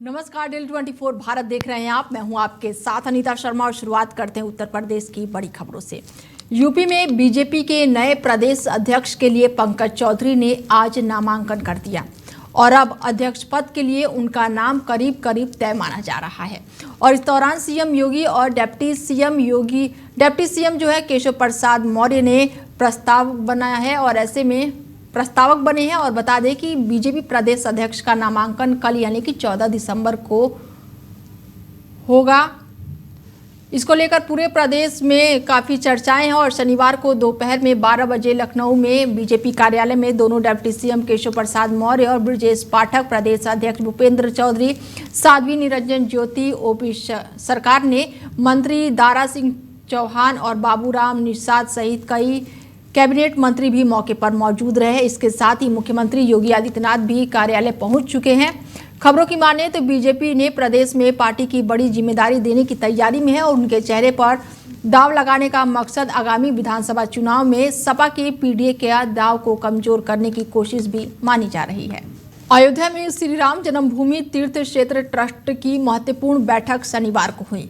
नमस्कार, डेली 24 भारत देख रहे हैं आप। मैं हूं आपके साथ अनीता शर्मा और शुरुआत करते हैं उत्तर प्रदेश की बड़ी खबरों से। यूपी में बीजेपी के नए प्रदेश अध्यक्ष के लिए पंकज चौधरी ने आज नामांकन कर दिया और अब अध्यक्ष पद के लिए उनका नाम करीब करीब तय माना जा रहा है। और इस दौरान सीएम योगी और डिप्टी सीएम जो है केशव प्रसाद मौर्य ने प्रस्ताव बनाया है और ऐसे में प्रस्तावक बने हैं। और बता दें कि बीजेपी प्रदेश अध्यक्ष का नामांकन कल यानी कि 14 दिसंबर को होगा। इसको लेकर पूरे प्रदेश में काफ़ी चर्चाएं हैं और शनिवार को दोपहर में 12 बजे लखनऊ में बीजेपी कार्यालय में दोनों डिप्टी सीएम केशव प्रसाद मौर्य और ब्रजेश पाठक, प्रदेश अध्यक्ष भूपेंद्र चौधरी, साध्वी निरंजन ज्योति, ओपी सरकार ने मंत्री दारा सिंह चौहान और बाबूराम निषाद सहित कई कैबिनेट मंत्री भी मौके पर मौजूद रहे। इसके साथ ही मुख्यमंत्री योगी आदित्यनाथ भी कार्यालय पहुंच चुके हैं। खबरों की माने तो बीजेपी ने प्रदेश में पार्टी की बड़ी जिम्मेदारी देने की तैयारी में है और उनके चेहरे पर दाव लगाने का मकसद आगामी विधानसभा चुनाव में सपा के पीडीए के दाव को कमजोर करने की कोशिश भी मानी जा रही है। अयोध्या में श्री राम जन्मभूमि तीर्थ क्षेत्र ट्रस्ट की महत्वपूर्ण बैठक शनिवार को हुई।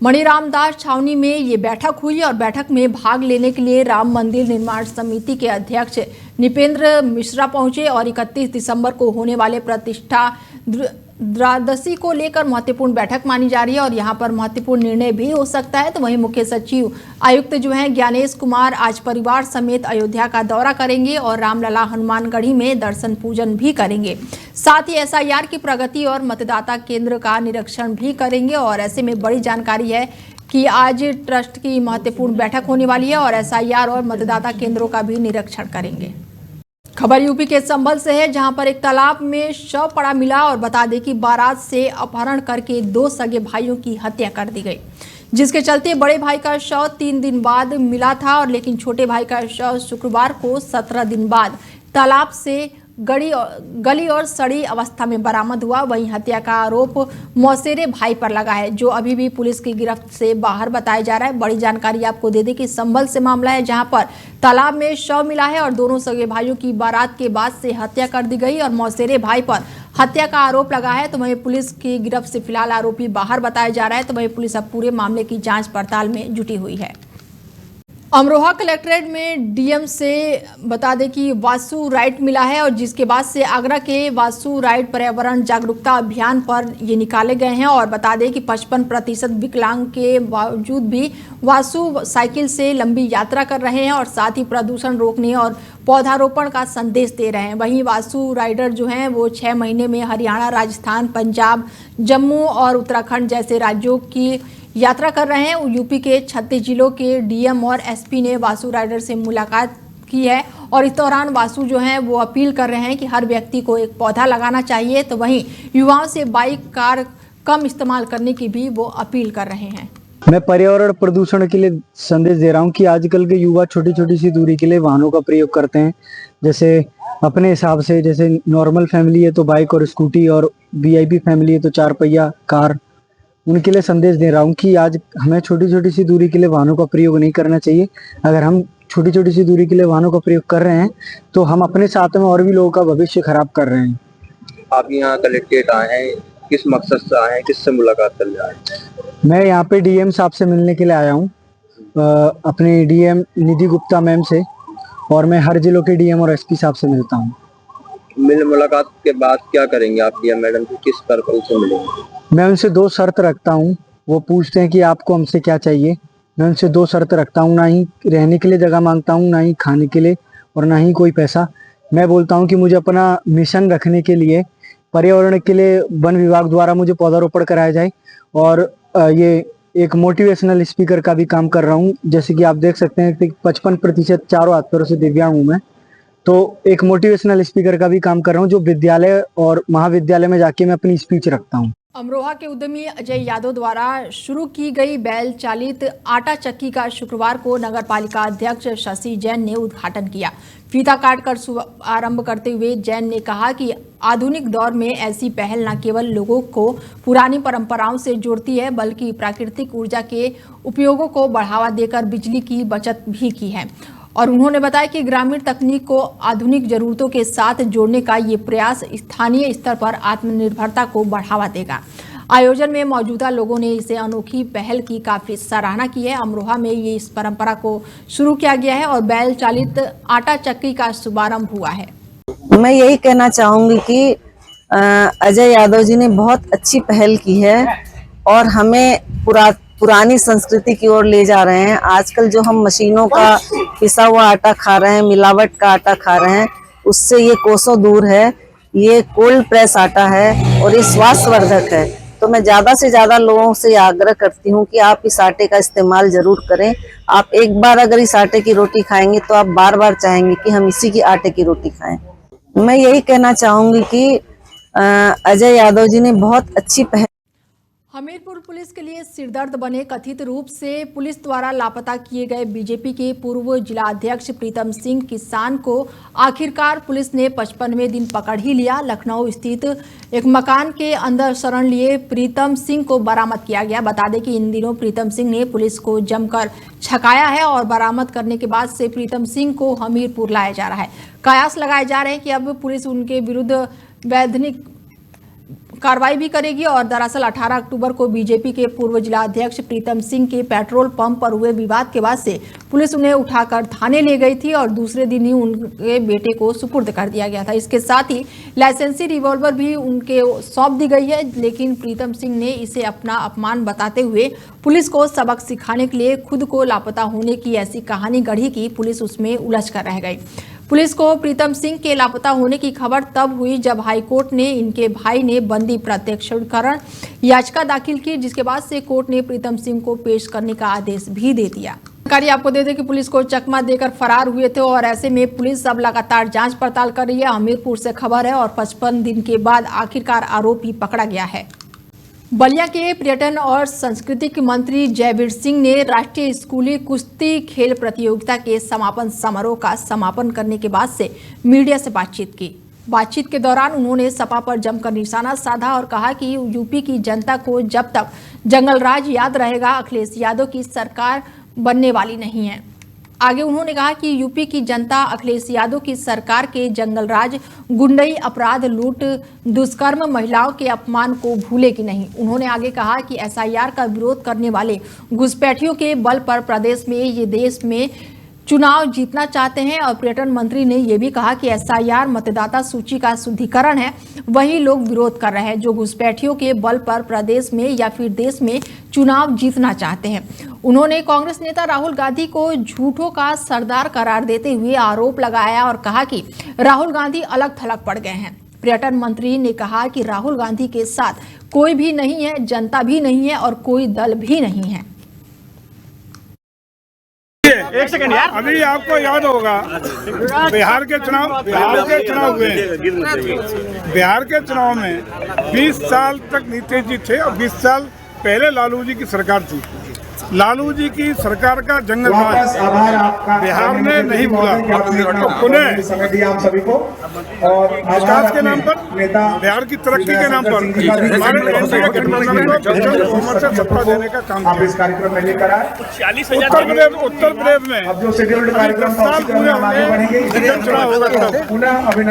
मणिरामदास छावनी में ये बैठक हुई और बैठक में भाग लेने के लिए राम मंदिर निर्माण समिति के अध्यक्ष निपेंद्र मिश्रा पहुंचे और 31 दिसंबर को होने वाले प्रतिष्ठा द्वादशी को लेकर महत्वपूर्ण बैठक मानी जा रही है और यहां पर महत्वपूर्ण निर्णय भी हो सकता है। तो वहीं मुख्य सचिव आयुक्त जो हैं ज्ञानेश कुमार आज परिवार समेत अयोध्या का दौरा करेंगे और रामलला हनुमानगढ़ी में दर्शन पूजन भी करेंगे। साथ ही एसआईआर की प्रगति और मतदाता केंद्र का निरीक्षण भी करेंगे। और ऐसे में बड़ी जानकारी है कि आज ट्रस्ट की महत्वपूर्ण बैठक होने वाली है और एसआईआर और मतदाता केंद्रों का भी निरीक्षण करेंगे। खबर यूपी के संभल से है, जहां पर एक तालाब में शव पड़ा मिला और बता दें कि बारात से अपहरण करके 2 सगे भाइयों की हत्या कर दी गई, जिसके चलते बड़े भाई का शव 3 दिन बाद मिला था और लेकिन छोटे भाई का शव शुक्रवार को 17 दिन बाद तालाब से गली और सड़ी अवस्था में बरामद हुआ। वहीं हत्या का आरोप मौसेरे भाई पर लगा है, जो अभी भी पुलिस की गिरफ्त से बाहर बताया जा रहा है। बड़ी जानकारी आपको दे दें कि संभल से मामला है, जहां पर तालाब में शव मिला है और दोनों सगे भाइयों की बारात के बाद से हत्या कर दी गई और मौसेरे भाई पर हत्या का आरोप लगा है। तो वहीं पुलिस की गिरफ्त से फिलहाल आरोपी बाहर बताया जा रहा है। तो वहीं पुलिस अब पूरे मामले की जाँच पड़ताल में जुटी हुई है। अमरोहा कलेक्ट्रेट में डीएम से बता दें कि वासु राइट मिला है और जिसके बाद से आगरा के वासु राइट पर्यावरण जागरूकता अभियान पर ये निकाले गए हैं। और बता दें कि 55% विकलांग के बावजूद भी वासु साइकिल से लंबी यात्रा कर रहे हैं और साथ ही प्रदूषण रोकने और पौधारोपण का संदेश दे रहे हैं। वहीं वासु राइडर जो हैं वो 6 महीने में हरियाणा, राजस्थान, पंजाब, जम्मू और उत्तराखंड जैसे राज्यों की यात्रा कर रहे हैं। यूपी के 36 जिलों के डीएम और एसपी ने वासु राइडर से मुलाकात की है और इस दौरान वासु जो हैं वो अपील कर रहे हैं कि हर व्यक्ति को एक पौधा लगाना चाहिए। तो वहीं युवाओं से बाइक, कार कम इस्तेमाल करने की भी वो अपील कर रहे हैं। मैं पर्यावरण प्रदूषण के लिए संदेश दे रहा हूँ कि आजकल के युवा छोटी छोटी सी दूरी के लिए वाहनों का प्रयोग करते हैं। जैसे अपने हिसाब से, जैसे नॉर्मल फैमिली है तो बाइक और स्कूटी, और वीआईपी फैमिली है तो 4 पहिया कार। उनके लिए संदेश दे रहा हूँ कि आज हमें छोटी छोटी सी दूरी के लिए वाहनों का प्रयोग नहीं करना चाहिए। अगर हम छोटी छोटी सी दूरी के लिए वाहनों का प्रयोग कर रहे हैं तो हम अपने साथ में और भी लोगों का भविष्य खराब कर रहे हैं। आप यहाँ कलेक्ट्रेट आए हैं, किस मकसद से आए हैं, किससे मुलाकात कर रहे हैं? मैं यहाँ पे डीएम साहब से मिलने के लिए आया हूँ, अपने डीएम निधि गुप्ता मैम से, और मैं हर जिलों के डीएम और एसपी साहब से मिलता हूँ। मुलाकात के बाद क्या करेंगे आप डीएम मैडम को, किस पर्पल से मिलेंगे? मैं उनसे 2 शर्त रखता हूँ। वो पूछते हैं कि आपको हमसे क्या चाहिए। मैं उनसे 2 शर्त रखता हूँ, ना ही रहने के लिए जगह मांगता हूँ, ना ही खाने के लिए, और ना ही कोई पैसा। मैं बोलता हूँ कि मुझे अपना मिशन रखने के लिए पर्यावरण के लिए वन विभाग द्वारा मुझे पौधारोपण कराया जाए। और ये एक मोटिवेशनल स्पीकर का भी काम कर रहा हूँ। जैसे कि आप देख सकते हैं कि 55% चारों हाथ पैरों से दिव्यांग हूँ मैं, तो एक मोटिवेशनल स्पीकर का भी काम कर रहा हूँ, जो विद्यालय और महाविद्यालय में जाके मैं अपनी स्पीच रखता हूँ। अमरोहा के उद्यमी अजय यादव द्वारा शुरू की गई बैल चालित आटा चक्की का शुक्रवार को नगर पालिका अध्यक्ष शशि जैन ने उद्घाटन किया। फीता काटकर शुभारंभ करते हुए जैन ने कहा कि आधुनिक दौर में ऐसी पहल न केवल लोगों को पुरानी परंपराओं से जोड़ती है, बल्कि प्राकृतिक ऊर्जा के उपयोगों को बढ़ावा देकर बिजली की बचत भी की है। और उन्होंने बताया कि ग्रामीण तकनीक को आधुनिक जरूरतों के साथ जोड़ने का ये प्रयास स्थानीय स्तर पर आत्मनिर्भरता को बढ़ावा देगा। आयोजन में मौजूदा लोगों ने इसे अनोखी पहल की काफी सराहना की है। अमरोहा में ये इस परंपरा को शुरू किया गया है और बैल चालित आटा चक्की का शुभारंभ हुआ है। मैं यही कहना चाहूंगी कि अजय यादव जी ने बहुत अच्छी पहल की है और हमें पुरानी संस्कृति की ओर ले जा रहे हैं। आजकल जो हम मशीनों का पिसा हुआ आटा खा रहे हैं, मिलावट का आटा खा रहे हैं, उससे ये कोसों दूर है। ये कोल्ड प्रेस आटा है और ये स्वास्थ्यवर्धक है। तो मैं ज्यादा से ज्यादा लोगों से आग्रह करती हूँ कि आप इस आटे का इस्तेमाल जरूर करें। आप एक बार अगर इस आटे की रोटी खाएंगे तो आप बार बार चाहेंगे कि हम इसी की आटे की रोटी खाएं। मैं यही कहना चाहूंगी कि अजय यादव जी ने बहुत अच्छी पहल। हमीरपुर पुलिस के लिए सिरदर्द बने कथित रूप से पुलिस द्वारा लापता किए गए बीजेपी के पूर्व जिला अध्यक्ष प्रीतम सिंह किसान को आखिरकार पुलिस ने 55वें दिन पकड़ ही लिया। लखनऊ स्थित एक मकान के अंदर शरण लिए प्रीतम सिंह को बरामद किया गया। बता दें कि इन दिनों प्रीतम सिंह ने पुलिस को जमकर छकाया है और बरामद करने के बाद से प्रीतम सिंह को हमीरपुर लाया जा रहा है। कयास लगाए जा रहे हैं कि अब पुलिस उनके विरुद्ध वैधानिक कार्रवाई भी करेगी। और दरअसल 18 अक्टूबर को बीजेपी के पूर्व जिला अध्यक्ष प्रीतम सिंह के पेट्रोल पंप पर हुए विवाद के बाद से पुलिस उन्हें उठाकर थाने ले गई थी और दूसरे दिन ही उनके बेटे को सुपुर्द कर दिया गया था। इसके साथ ही लाइसेंसी रिवॉल्वर भी उनके सौंप दी गई है, लेकिन प्रीतम सिंह ने इसे अपना अपमान बताते हुए पुलिस को सबक सिखाने के लिए खुद को लापता होने की ऐसी कहानी गढ़ी कि पुलिस उसमें उलझ कर रह गई। पुलिस को प्रीतम सिंह के लापता होने की खबर तब हुई जब हाईकोर्ट ने इनके भाई ने बंदी प्रत्यक्षीकरण याचिका दाखिल की, जिसके बाद से कोर्ट ने प्रीतम सिंह को पेश करने का आदेश भी दे दिया। जानकारी आपको दे दें कि पुलिस को चकमा देकर फरार हुए थे और ऐसे में पुलिस अब लगातार जांच पड़ताल कर रही है। हमीरपुर से खबर है और 55 दिन के बाद आखिरकार आरोपी पकड़ा गया है। बलिया के पर्यटन और सांस्कृतिक मंत्री जयवीर सिंह ने राष्ट्रीय स्कूली कुश्ती खेल प्रतियोगिता के समापन समारोह का समापन करने के बाद से मीडिया से बातचीत की। बातचीत के दौरान उन्होंने सपा पर जमकर निशाना साधा और कहा कि यूपी की जनता को जब तक जंगल राज याद रहेगा, अखिलेश यादव की सरकार बनने वाली नहीं है। आगे उन्होंने कहा कि यूपी की जनता अखिलेश यादव की सरकार के जंगल राज, गुंडई, अपराध, लूट, दुष्कर्म, महिलाओं के अपमान को भूलेगी नहीं। उन्होंने आगे कहा कि एसआईआर का विरोध करने वाले घुसपैठियों के बल पर प्रदेश में ये देश में चुनाव जीतना चाहते हैं। और पर्यटन मंत्री ने यह भी कहा कि एसआईआर मतदाता सूची का शुद्धिकरण है, वही लोग विरोध कर रहे हैं जो घुसपैठियों के बल पर प्रदेश में या फिर देश में चुनाव जीतना चाहते हैं। उन्होंने कांग्रेस नेता राहुल गांधी को झूठों का सरदार करार देते हुए आरोप लगाया और कहा कि राहुल गांधी अलग थलग पड़ गए हैं। पर्यटन मंत्री ने कहा कि राहुल गांधी के साथ कोई भी नहीं है, जनता भी नहीं है और कोई दल भी नहीं है। एक सेकंड यार, अभी आपको याद होगा बिहार के चुनाव हुए। बिहार के चुनाव में 20 साल तक नीतीश जी थे और 20 साल पहले लालू जी की सरकार थी। लालू जी की सरकार का जंगल राज बिहार ने नहीं भूला। उन्हें विकास के नाम पर, बिहार की तरक्की के नाम पर हमारे बहुमत से सत्ता देने का काम किया। इस कार्यक्रम में लेकर आए उत्तर प्रदेश में 10 साल पूरे होंगे, चुनाव होगा तब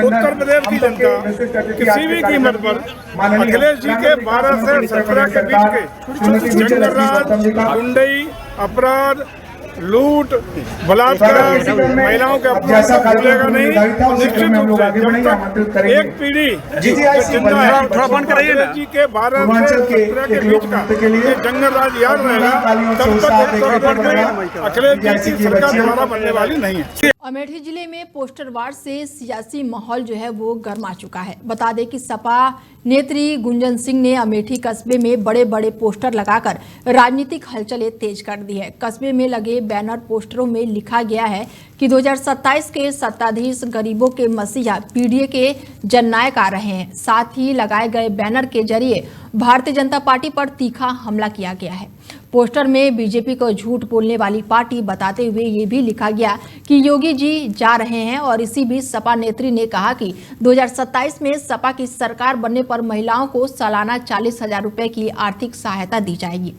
उत्तर प्रदेश की जनता किसी भी कीमत पर अखिलेश जी के 12 से 17 के बीच के जंगल राज, गुंडई, अपराध, लूट, बलात्कार, महिलाओं के अपमान को भूलेगा नहीं। निश्चित रूप से जब तक एक पीढ़ी जी के 12 से 17 के बीच का ये जंगल राज याद रहेगा, तब तक अखिलेश जी की सरकार दोबारा बनने वाली नहीं है। अमेठी जिले में पोस्टर वार से सियासी माहौल जो है वो गर्मा चुका है। बता दें कि सपा नेत्री गुंजन सिंह ने अमेठी कस्बे में बड़े बड़े पोस्टर लगाकर राजनीतिक हलचलें तेज कर दी है। कस्बे में लगे बैनर पोस्टरों में लिखा गया है कि 2027 के सत्ताधीश गरीबों के मसीहा पीडीए के जननायक आ रहे हैं। साथ ही लगाए गए बैनर के जरिए भारतीय जनता पार्टी पर तीखा हमला किया गया है। पोस्टर में बीजेपी को झूठ बोलने वाली पार्टी बताते हुए ये भी लिखा गया कि योगी जी जा रहे हैं। और इसी बीच सपा नेत्री ने कहा कि 2027 में सपा की सरकार बनने पर महिलाओं को सालाना 40,000 रुपए की आर्थिक सहायता दी जाएगी।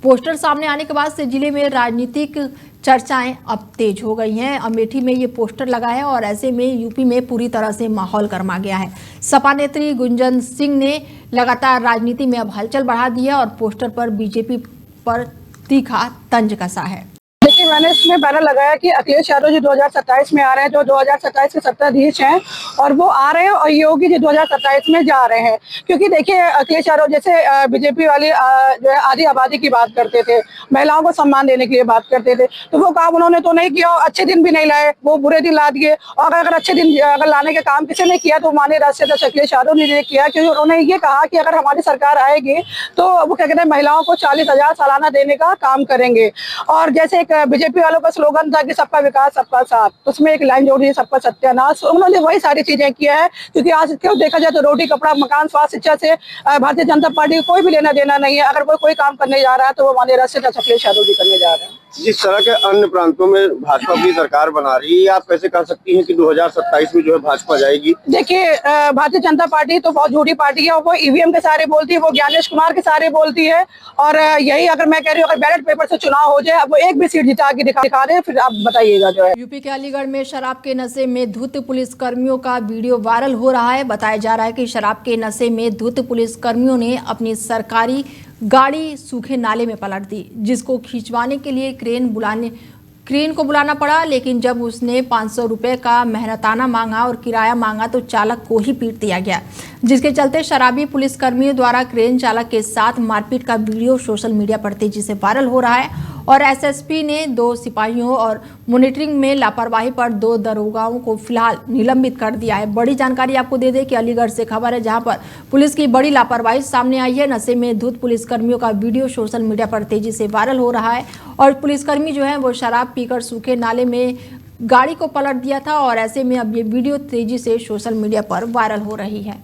पोस्टर सामने आने के बाद से जिले में राजनीतिक चर्चाएं अब तेज हो गई हैं। अमेठी में ये पोस्टर लगा है और ऐसे में यूपी में पूरी तरह से माहौल गर्मा गया है। सपा नेत्री गुंजन सिंह ने लगातार राजनीति में अब हलचल बढ़ा दी है और पोस्टर पर बीजेपी पर तीखा तंज कसा है। देखिए, मैंने इसमें बैनर लगाया कि अखिलेश यादव जी 2027 में आ रहे हैं, जो 2027 के सत्ताधीश हैं, और वो आ रहे हैं, और योगी जी 2027 में जा रहे हैं। क्योंकि देखिए, अखिलेश यादव जैसे बीजेपी वाली जो है आधी आबादी की बात करते थे, महिलाओं को सम्मान देने की बात करते थे, तो वो काम उन्होंने तो नहीं किया, और अच्छे दिन भी नहीं लाए, वो बुरे दिन ला दिए। और अगर अच्छे दिन अगर लाने का काम किसी ने किया तो माननीय राष्ट्रीय अध्यक्ष अखिलेश यादव ने किया, क्योंकि उन्होंने ये कहा कि अगर हमारी सरकार आएगी तो वो क्या कहते हैं, महिलाओं को 40,000 सालाना देने का काम करेंगे। और जैसे एक बीजेपी वालों का स्लोगन था कि सबका विकास सबका साथ, उसमें एक लाइन जोड़ी है सबका सत्यानाश। उन्होंने वही सारी चीजें किया है, क्योंकि आज क्यों देखा जाए तो रोटी कपड़ा मकान स्वास्थ्य शिक्षा से भारतीय जनता पार्टी को कोई भी लेना देना नहीं है। अगर कोई काम करने जा रहा है तो वो माननीय राष्ट्रीय अध्यक्ष अखिलेश यादव जी करने जा रहे हैं। जिस तरह के अन्य प्रांतों में भाजपा की सरकार बना रही है, आप कैसे कह सकती हैं कि 2027 में जो है भाजपा जाएगी? देखिए, भारतीय जनता पार्टी तो बहुत झूठी पार्टी है, वो ईवीएम के सहारे बोलती है, वो ज्ञानेश कुमार के सहारे बोलती है। और यही अगर मैं कह रही हूँ, अगर बैलेट पेपर से चुनाव हो जाए, अब वो एक भी सीट जिता के दिखा रहे हैं, फिर आप बताइएगा जो है। यूपी के अलीगढ़ में शराब के नशे में धुत पुलिस कर्मियों का वीडियो वायरल हो रहा है। बताया जा रहा है कि शराब के नशे में धुत पुलिस कर्मियों ने अपनी सरकारी गाड़ी सूखे नाले में पलट दी, जिसको खिंचवाने के लिए क्रेन को बुलाना पड़ा। लेकिन जब उसने 500 रुपये का मेहनताना मांगा और किराया मांगा तो चालक को ही पीट दिया गया, जिसके चलते शराबी पुलिसकर्मियों द्वारा क्रेन चालक के साथ मारपीट का वीडियो सोशल मीडिया पर तेजी से वायरल हो रहा है। और एसएसपी ने 2 सिपाहियों और मॉनिटरिंग में लापरवाही पर 2 दरोगाओं को फिलहाल निलंबित कर दिया है। बड़ी जानकारी आपको दे दें कि अलीगढ़ से खबर है, जहां पर पुलिस की बड़ी लापरवाही सामने आई है। नशे में धुत पुलिसकर्मियों का वीडियो सोशल मीडिया पर तेजी से वायरल हो रहा है और पुलिसकर्मी जो है वो शराब पीकर सूखे नाले में गाड़ी को पलट दिया था और ऐसे में अब ये वीडियो तेजी से सोशल मीडिया पर वायरल हो रही है।